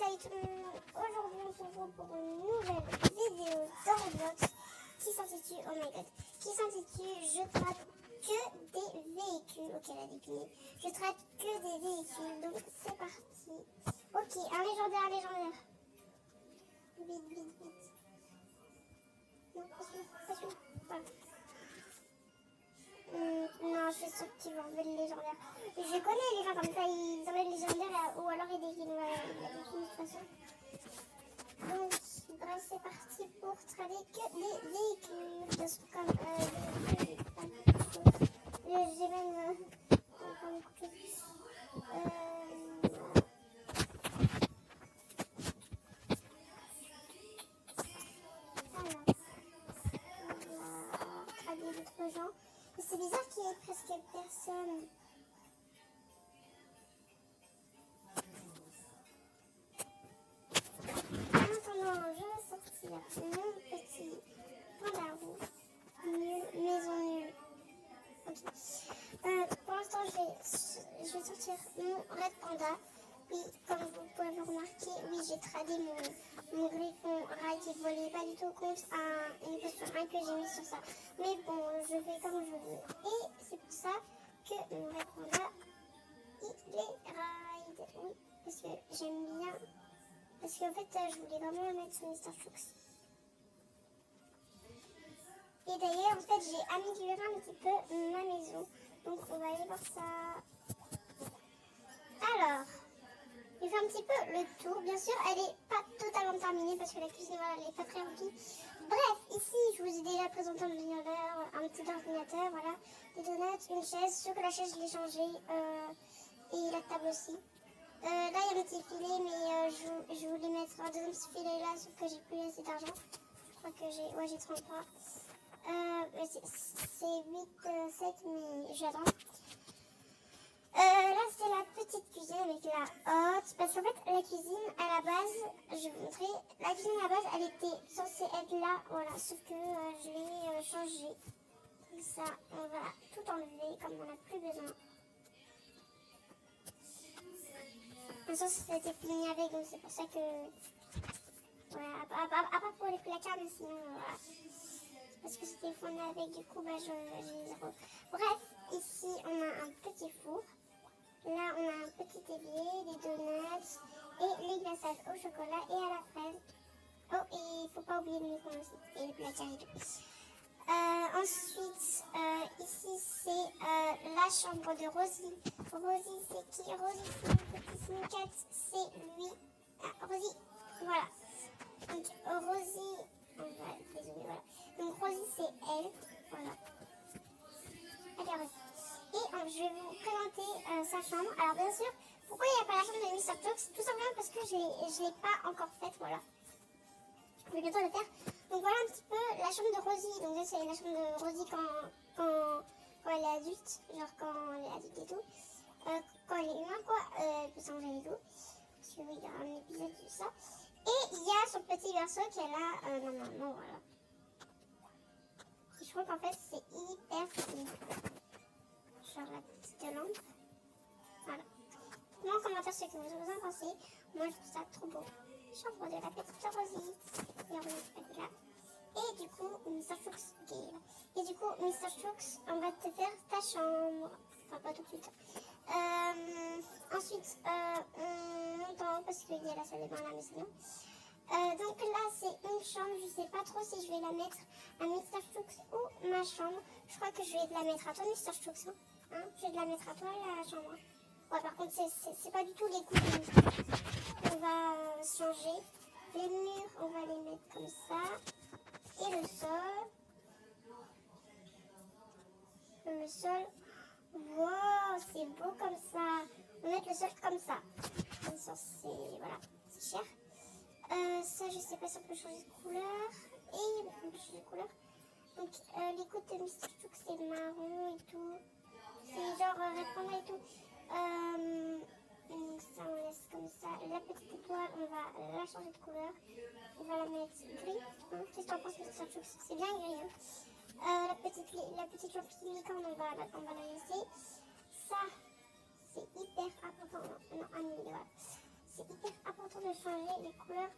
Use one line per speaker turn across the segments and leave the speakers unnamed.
salut tout le monde. Aujourd'hui on se retrouve pour une nouvelle vidéo dans Roblox qui s'intitule, oh my god, qui s'intitule Je traque que des véhicules. Ok, elle a décliné. Je traque que des véhicules, donc c'est parti. Ok, un légendaire. Vite, vite, vite. Non, pas celui-là. Voilà. Non, je suis sûre qu'ils vont enlever le légendaire. Je connais les gens comme ça, ils enlèvent le légendaire ou alors ils déclinent. Il a décliné de toute façon. Donc, bref, c'est parti pour trader que des véhicules. Comme j'ai même pas beaucoup de choses. Alors, on va trader d'autres gens. Mais c'est bizarre qu'il y ait presque personne. Maintenant, je vais sortir mon petit pandarou. Nul, maison nulle. Ok. Pour l'instant, je vais sortir mon Red Panda. Oui, comme vous pouvez le remarquer, oui, j'ai tradé mon griffon rail qui ne volait pas du tout contre une posture 1 que j'ai mis sur ça. Mais bon, je fais comme je veux. Et c'est pour ça que mon Red Panda, il les ride. Oui, parce que j'aime bien. Parce qu'en fait, je voulais vraiment le mettre sur Mr. Fuchs. Et d'ailleurs, en fait, j'ai amélioré un petit peu ma maison. Donc, on va aller voir ça. Alors, je fais un petit peu le tour. Bien sûr, elle n'est pas totalement terminée parce que la cuisine, voilà, elle n'est pas très remplie. Bref, ici, je vous ai déjà présenté un petit ordinateur, voilà. Des donuts, une chaise. Sauf que la chaise, je l'ai changée. Et la table aussi. Là, il y a un petit filet, mais je voulais mettre un deuxième filet là, sauf que j'ai plus assez d'argent. Je crois que j'ai 33. C'est 8, 7, mais j'attends. Là, c'est la petite cuisine avec la hotte. Parce qu'en fait, la cuisine, à la base, je vais vous montrer. La cuisine, à la base, elle était censée être là. Voilà, sauf que je l'ai changée. Comme ça, on va tout enlever, comme on n'a plus besoin. De toute façon, c'était fini avec, donc c'est pour ça que... Voilà, à part pour les placards, mais sinon, voilà. Parce que c'était fourni avec, du coup, bah, j'ai zéro. Bref, ici, on a un petit four. Là, on a un petit évier, des donuts et les glaçages au chocolat et à la fraise. Oh, et il ne faut pas oublier le micro aussi, et le placard et tout. Ensuite, ici, c'est la chambre de Rosie. Rosie, c'est qui? Rosie, c'est le petit Snicket, c'est lui. Ah, Rosie, voilà. Donc, Rosie, désolé, voilà. Donc, Rosie, c'est elle, voilà. Allez, Rosie. Et je vais vous présenter sa chambre. Alors, bien sûr, pourquoi il n'y a pas la chambre de Mr. Talks? Tout simplement parce que je ne l'ai pas encore faite, voilà. Je vais bientôt le faire. Donc voilà un petit peu la chambre de Rosie. Donc ça, c'est la chambre de Rosie quand elle est adulte. Genre quand elle est adulte et tout. Quand elle est humain, quoi. Elle peut changer et tout. Parce que oui, il y a un épisode de ça. Et il y a son petit berceau qui est là. Normalement, voilà. Et je crois qu'en fait, c'est hyper stylé. Genre la petite lampe. Voilà. Moi, en commentaire, ce que vous en pensez. Moi, je trouve ça trop beau. Chambre de la petite Rosie. Et du coup, Mr. Fuchs, ok. Et du coup, Mr. Fuchs, on va te faire ta chambre. Enfin, pas tout de suite. Ensuite, on monte en haut parce qu'il y a la salle de bain là, mais sinon. Donc là, c'est une chambre. Je sais pas trop si je vais la mettre à Mr. Fuchs ou ma chambre. Je crois que je vais te la mettre à toi, Mr. Fuchs. Hein, je vais te la mettre à toi, la chambre. Ouais, par contre, c'est pas du tout les coups. On va changer. Les murs, on va les mettre comme ça. Et le sol. Wow, c'est beau comme ça. On va mettre le sol comme ça. Comme ça, voilà, c'est cher. Ça, je sais pas si on peut changer de couleur. Et on peut changer de couleur. Donc, l'écoute de Mr. Fuchs, c'est marron et tout. C'est genre répondre et tout. Donc ça, on laisse comme ça. La petite étoile, on va la changer de couleur. On va la mettre gris. Qu'est-ce que tu en penses, Mr. Fuchs? C'est bien gris. Hein. La petite lampe licorne, on va la laisser. Ça, c'est hyper important. Non, annuler, voilà. C'est hyper important de changer. changer les couleurs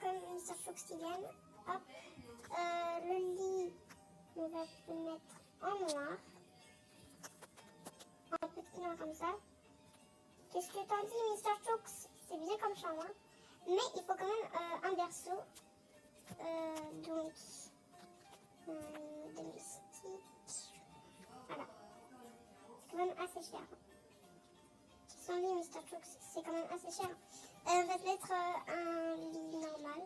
comme Mr. Chooks qui gagne. Hop. Le lit, on va le mettre en noir. En petit noir comme ça. Qu'est-ce que t'en dis, Mr. Chooks? C'est bien comme chambre. Hein. Mais il faut quand même un berceau. Donc, domestique. Voilà. C'est quand même assez cher. Qu'est-ce qu'on dit, Mr. Chooks? C'est quand même assez cher. On va te mettre un lit normal.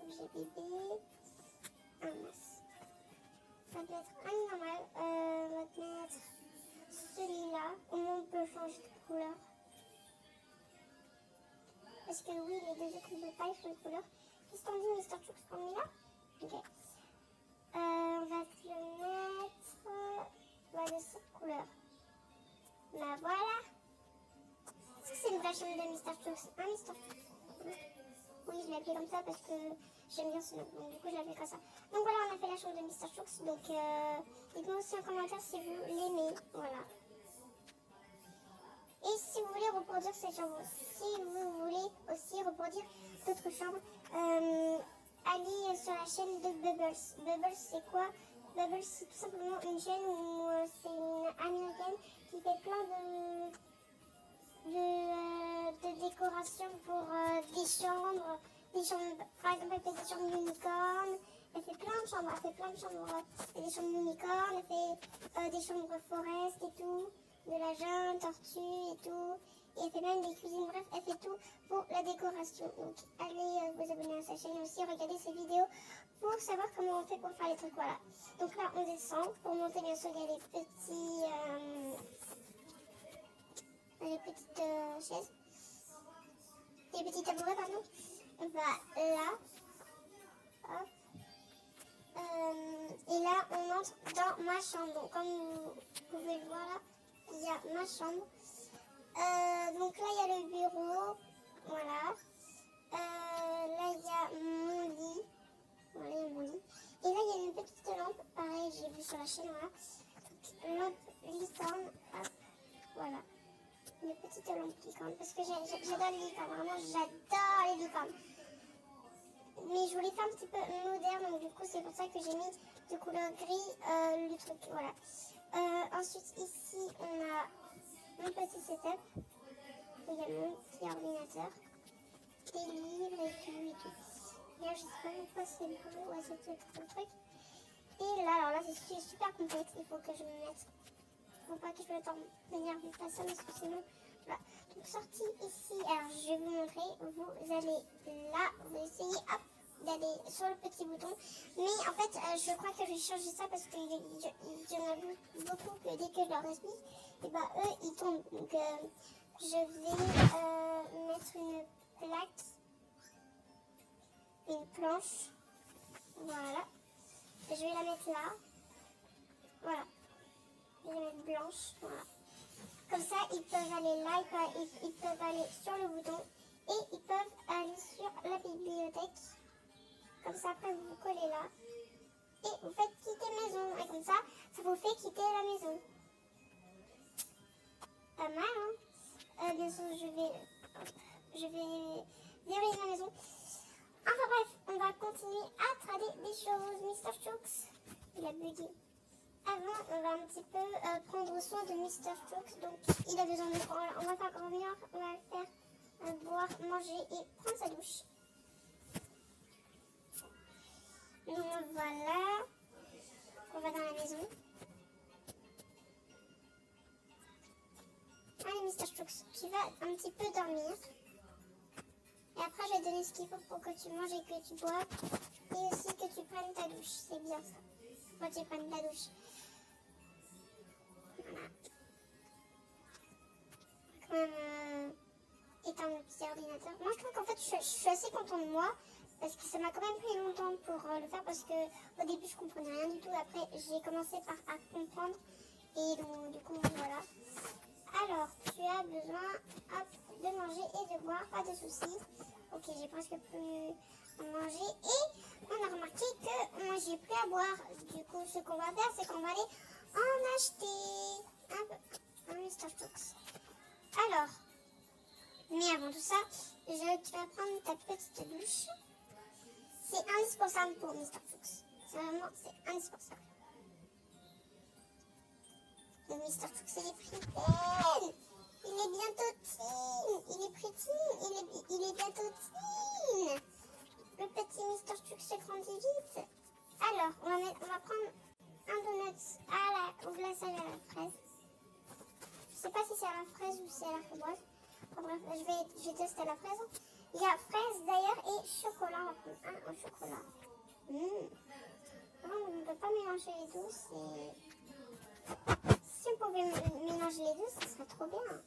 Objet bébé. Un masque. On va te mettre un lit normal. On va te mettre celui-là. Au moins on peut changer de couleur. Parce que oui, les deux autres ne peuvent pas changer de couleur. Qu'est-ce qu'on dit, Mr. Chooks? On est là? Ok. On va te le mettre de cette couleur. Bah voilà. Est-ce que c'est une vraie chambre de Mr. Chooks? Hein, Mr. Chooks? Oui, je l'ai appelé comme ça parce que j'aime bien ce nom. Donc du coup, je l'ai appelé comme ça. Donc voilà, on a fait la chambre de Mr. Chooks. Donc dites-moi aussi en commentaire si vous l'aimez. Voilà. Et si vous voulez reproduire cette chambre, si vous voulez aussi reproduire d'autres chambres, allez sur la chaîne de Bubbles. Bubbles, c'est quoi? Bubbles, c'est tout simplement une chaîne où c'est une américaine qui fait plein de décorations pour des chambres. Par exemple, elle fait des chambres unicornes. Elle fait plein de chambres. Elle fait plein de chambres. Des chambres unicornes. Elle fait des chambres forest et tout. De la jungle, tortue et tout. Et elle fait même des cuisines. Bref, elle fait tout pour la décoration. Donc, allez vous abonner à sa chaîne aussi. Regardez ses vidéos pour savoir comment on fait pour faire les trucs. Voilà. Donc là, on descend. Pour monter, bien sûr, il y a les petites chaises. Les petits tabourets, pardon. On va là. Hop. Et là, on entre dans ma chambre. Donc, comme vous pouvez le voir là, il y a ma chambre. Donc là, il y a le bureau. Voilà. Là, il y a mon lit. Voilà, il y a mon lit. Et là, il y a une petite lampe. Pareil, j'ai vu sur la chaîne. Voilà. Lampe licorne. Hop. Voilà. Une petite lampe licorne. Parce que j'adore les licornes. Vraiment, j'adore les licornes. Mais je voulais faire un petit peu moderne. Donc, du coup, c'est pour ça que j'ai mis de couleur gris le truc. Voilà. Ensuite, ici, on a mon petit setup. Il y a mon petit ordinateur. Des livres et tout et tout. Et là, je sais pas pourquoi c'est bleu. Ouais, c'est tout le truc. Et là, alors là, c'est super complexe. Il faut que je me mette. Il faut pas que je mette en manière de faire ça parce que sinon. Voilà. Donc, sortie ici. Alors, je vais vous montrer. Vous allez là. Vous essayez, hop, d'aller sur le petit bouton. Mais en fait, je crois que je vais changer ça parce qu'il y en a beaucoup que dès que je leur explique, et bah eux, ils tombent. Donc, je vais mettre une plaque, une planche. Voilà. Je vais la mettre là. Voilà. Je vais la mettre blanche. Voilà. Comme ça, ils peuvent aller là, ils peuvent aller sur le bouton et ils peuvent aller sur la bibliothèque. Comme ça, après, vous vous collez là. Et vous faites quitter maison. Et comme ça, ça vous fait quitter la maison. Pas mal, hein? Bien sûr, je vais verrouiller ma maison. Enfin bref, on va continuer à trader des choses. Mr. Chooks, il a bugué. Avant, on va un petit peu prendre soin de Mr. Chooks. Donc, il a besoin de... On va faire revenir, on va le faire boire, manger et prendre sa douche. Donc voilà, on va dans la maison. Allez, Mr. Chooks, tu vas un petit peu dormir. Et après, je vais te donner ce qu'il faut pour que tu manges et que tu bois. Et aussi que tu prennes ta douche. C'est bien ça. Faut que tu prennes ta douche. Voilà. Quand même éteindre le petit ordinateur. Moi, je trouve qu'en fait, je suis assez contente de moi. Parce que ça m'a quand même pris longtemps pour le faire. Parce que au début, je comprenais rien du tout. Après, j'ai commencé à comprendre. Et donc, du coup, voilà. Alors, tu as besoin de manger et de boire, pas de soucis. Ok, j'ai presque plus à manger. Et on a remarqué que moi, j'ai plus à boire. Du coup, ce qu'on va faire, c'est qu'on va aller en acheter un Mr. Chooks. Alors, mais avant tout ça, tu vas prendre ta petite douche. C'est indispensable pour Mr. Fuchs. C'est indispensable. Le Mr. Fuchs, il est pretty. Il est bientôt teen. Il est pretty. Il est bientôt teen. Le petit Mr. Fuchs se grandit vite. Alors, on va prendre un donut au glaçage à la fraise. Je sais pas si c'est à la fraise ou si c'est à la framboise. Enfin, bref, je vais tester la fraise. Il y a fraise d'ailleurs et chocolat. On va prendre un au chocolat. Non, on ne peut pas mélanger les deux. Si on pouvait mélanger les deux, ça serait trop bien.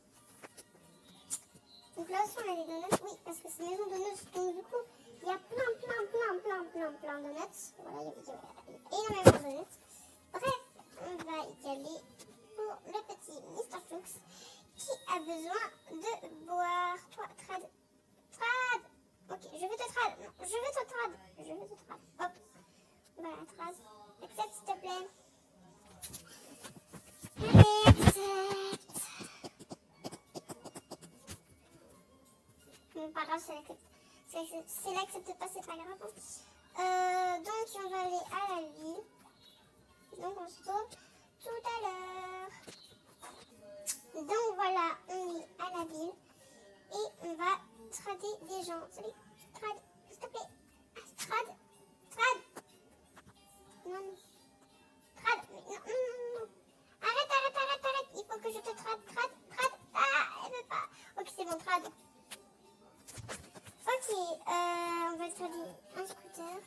Donc là aussi on a des donuts. Oui, parce que c'est une maison de donuts. Donc du coup, il y a plein de donuts. Voilà, il y a énormément de donuts. Bref, on va y aller pour le petit Mr. Fuchs qui a besoin de boire. Toi, Trad. Ok, je veux te trad. Non, je veux te trad. Hop. Voilà, Trad. Accepte s'il te plaît. Allez, accepte. Bon, pas grave, c'est l'accepte pas, c'est pas grave. Donc, on va aller à la ville. Donc, on se retrouve tout à l'heure. Donc, voilà, on est à la ville. Et on va trader des gens. Salut, Trad, s'il te plaît. Trad. Non. Trad, mais non. Arrête. Il faut que je te trad. Ah, elle veut pas. Ok, c'est bon, Trad. Ok, on va trader un scooter.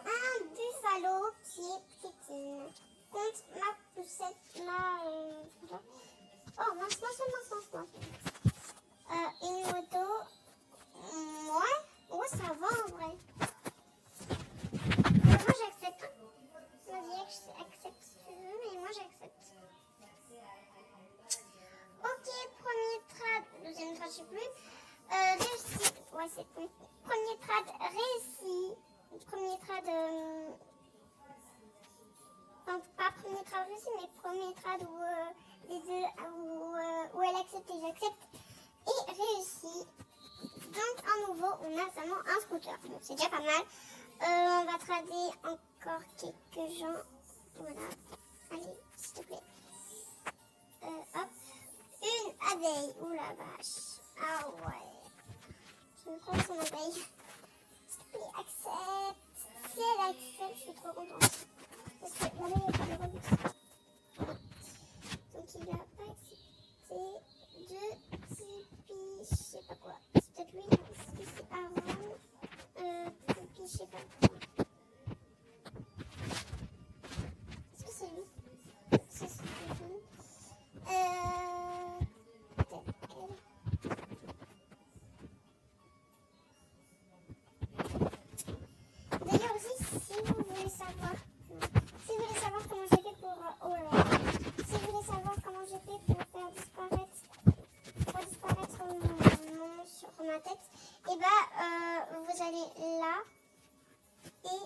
Un buffalo qui est pétine. Contre ma poussette, Oh, mince. Une moto. Moi, ça va en vrai. Moi, j'accepte. Vas-y, accepte si tu veux, mais moi, j'accepte. Ok, premier trad. Deuxième trad, je sais plus. Réussi. Ouais, c'est bon. Premier trad réussi. Premier trad. Enfin, pas premier trad réussi, mais premier trad où elle accepte et j'accepte. Et réussi. Donc, à nouveau, on a seulement un scooter. Donc, c'est déjà pas mal. On va trader encore quelques gens. Voilà. Allez, s'il te plaît. Hop. Une abeille. Ouh la vache. Ah ouais. Je me prends son abeille. S'il te plaît, accepte. Si elle accepte, je suis trop contente. Parce que l'abeille n'est pas de rebut. Donc il n'a pas accepté de Tipeee, je sais pas quoi. C'est peut-être lui, c'est Aaron. Tipeee, je sais pas quoi. Est-ce que c'est lui? Ça, c'est lui. D'ailleurs aussi, si vous voulez savoir comment j'ai fait pour si vous voulez savoir comment j'ai fait pour faire disparaître mon nom sur ma tête, et vous allez là et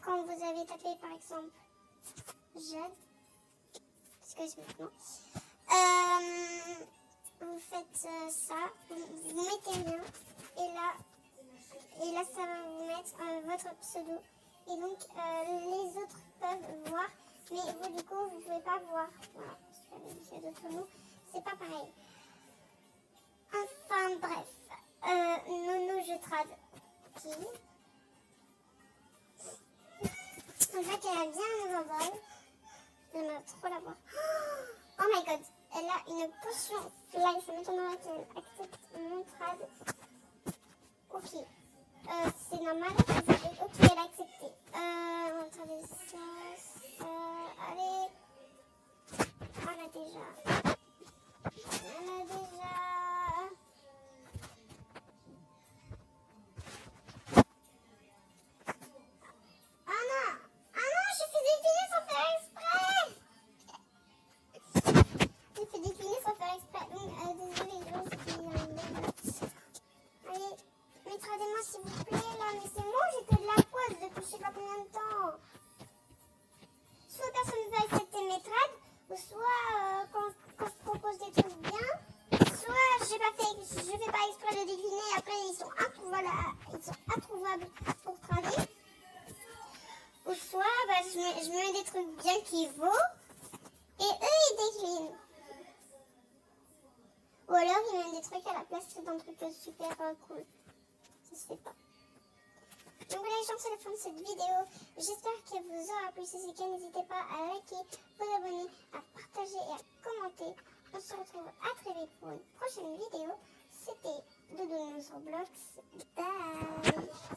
quand vous avez tapé par exemple Jade, parce que c'est maintenant, vous faites ça, vous mettez rien et là ça va vous mettre votre pseudo et donc les autres peuvent voir mais vous du coup vous pouvez pas voir. Voilà, parce que c'est d'autres mots, c'est pas pareil. Enfin bref, Nono je trad qui en fait elle a bien un nouveau bol. J'aimerais trop la voir. Oh my god, elle a une potion fly, ça m'étonnerait qu'elle accepte mon trad. Ok, c'est normal. Ok, elle a accepté. On va trader ça. Allez. On a déjà. Ah non, j'ai fait décliner sans faire exprès. J'ai fait décliner sans faire exprès. Désolée, allez, mais tradez-moi s'il vous plaît là, mais c'est moi, faire exprès de décliner. Après, ils sont introuvables pour travailler. Ou soit, bah, je mets des trucs bien qui vaut. Et eux, ils déclinent. Ou alors, ils mettent des trucs à la place d'un truc super cool. Ça se fait pas. Donc voilà les gens, c'est la fin de cette vidéo. J'espère qu'elle vous aura plu. Si c'est le cas, n'hésitez pas à liker, vous abonner, à partager et à commenter. On se retrouve à très vite pour une prochaine vidéo. C'était Doudou sur Blox. Bye.